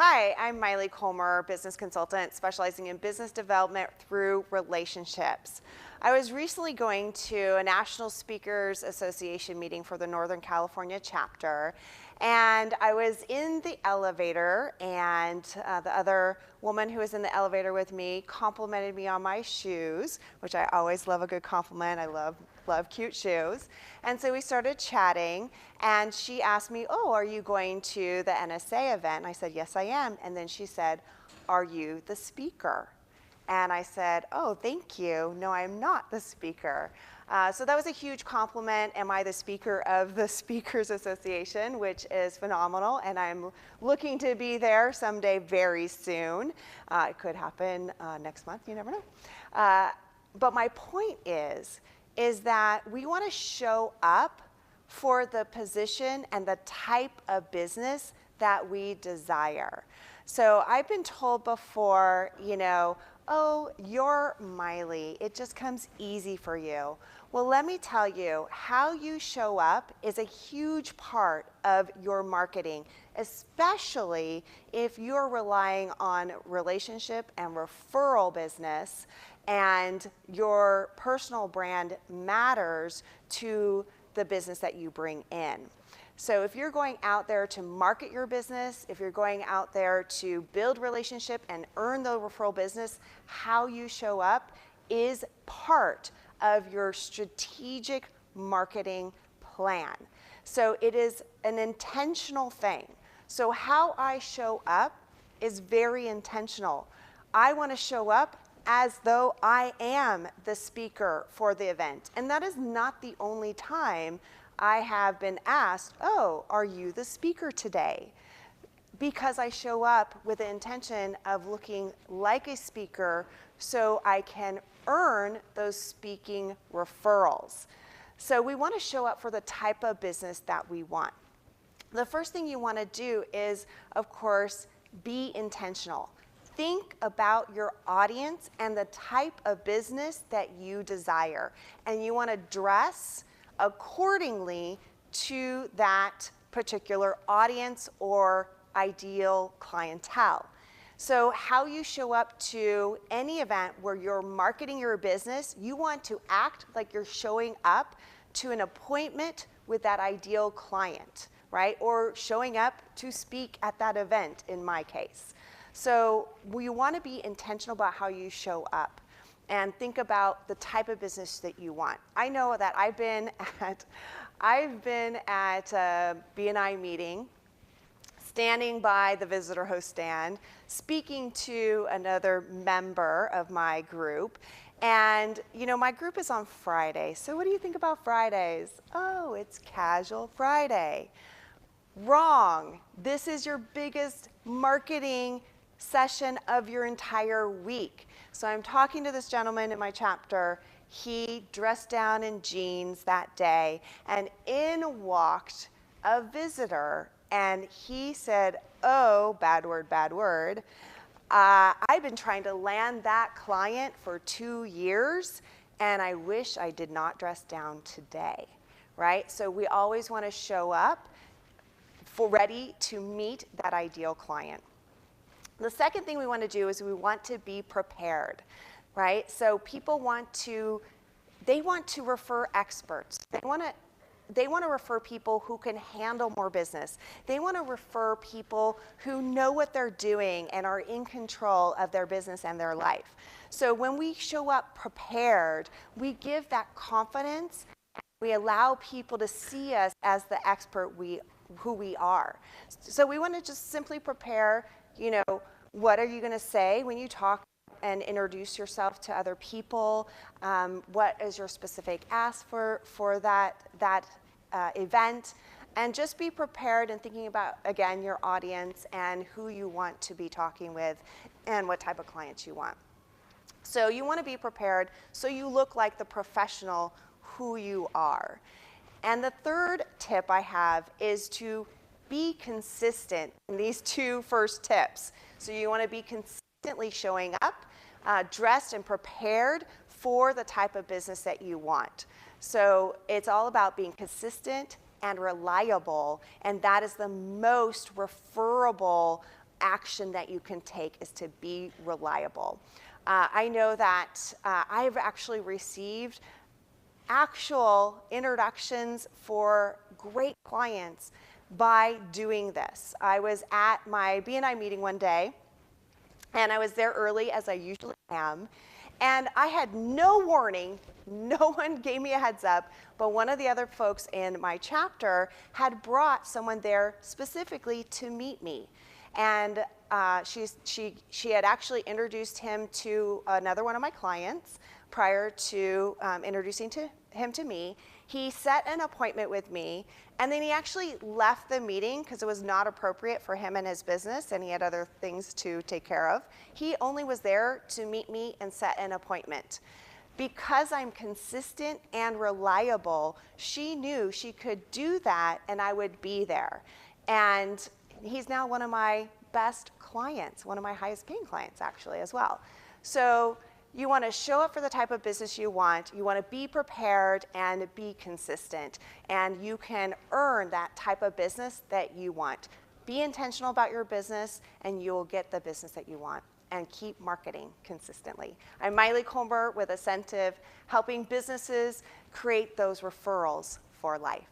Hi, I'm Maile Collmer, business consultant specializing in business development through relationships. I was recently going to a National Speakers Association meeting for the Northern California chapter, and I was in the elevator, and the other woman who was in the elevator with me complimented me on my shoes, which I always love a good compliment. I love cute shoes. And so we started chatting, and she asked me, "Oh, are you going to the NSA event?" And I said, "Yes, I am." And then she said, "Are you the speaker?" And I said, "Oh, thank you. No, I'm not the speaker." So that was a huge compliment. Am I the speaker of the Speakers Association, which is phenomenal, and I'm looking to be there someday very soon. It could happen next month, you never know. But my point is that we want to show up for the position and the type of business that we desire. So I've been told before, "Oh, you're Maile. It just comes easy for you." Well, let me tell you, how you show up is a huge part of your marketing, especially if you're relying on relationship and referral business, and your personal brand matters to the business that you bring in. So if you're going out there to market your business, if you're going out there to build relationship and earn the referral business, how you show up is part of your strategic marketing plan. So it is an intentional thing. So how I show up is very intentional. I want to show up as though I am the speaker for the event. And that is not the only time I have been asked, "Oh, are you the speaker today?" Because I show up with the intention of looking like a speaker so I can earn those speaking referrals. So we want to show up for the type of business that we want. The first thing you want to do is, of course, be intentional. Think about your audience and the type of business that you desire. And you want to dress accordingly to that particular audience or ideal clientele. So how you show up to any event where you're marketing your business, you want to act like you're showing up to an appointment with that ideal client, right? Or showing up to speak at that event in my case. So we want to be intentional about how you show up and think about the type of business that you want. I know that I've been at a BNI meeting, standing by the visitor host stand, speaking to another member of my group. And, my group is on Friday. So what do you think about Fridays? Oh, it's Casual Friday. Wrong. This is your biggest marketing session of your entire week. So I'm talking to this gentleman in my chapter. He dressed down in jeans that day, and in walked a visitor, and he said, "Oh, bad word, bad word. I've been trying to land that client for 2 years, and I wish I did not dress down today," right? So we always want to show up ready to meet that ideal client. The second thing we want to do is we want to be prepared, right? So people want to refer experts. They want to refer people who can handle more business. They want to refer people who know what they're doing and are in control of their business and their life. So when we show up prepared, we give that confidence. We allow people to see us as the expert who we are. So we want to just simply prepare, what are you going to say when you talk and introduce yourself to other people? What is your specific ask for that event? And just be prepared and thinking about, again, your audience and who you want to be talking with and what type of clients you want. So you want to be prepared so you look like the professional who you are. And the third tip I have is to be consistent in these two first tips. So you want to be consistently showing up, dressed and prepared for the type of business that you want. So it's all about being consistent and reliable, and that is the most referable action that you can take is to be reliable. I know that I've actually received actual introductions for great clients by doing this. I was at my B&I meeting one day, and I was there early, as I usually am, and I had no warning. No one gave me a heads up, but one of the other folks in my chapter had brought someone there specifically to meet me. And she had actually introduced him to another one of my clients prior to introducing him to me. He set an appointment with me, and then he actually left the meeting because it was not appropriate for him and his business, and he had other things to take care of. He only was there to meet me and set an appointment. Because I'm consistent and reliable, she knew she could do that and I would be there. And he's now one of my best clients, one of my highest paying clients actually as well. So you want to show up for the type of business you want. You want to be prepared and be consistent. And you can earn that type of business that you want. Be intentional about your business and you will get the business that you want. And keep marketing consistently. I'm Maile Collmer with Asentiv, helping businesses create those referrals for life.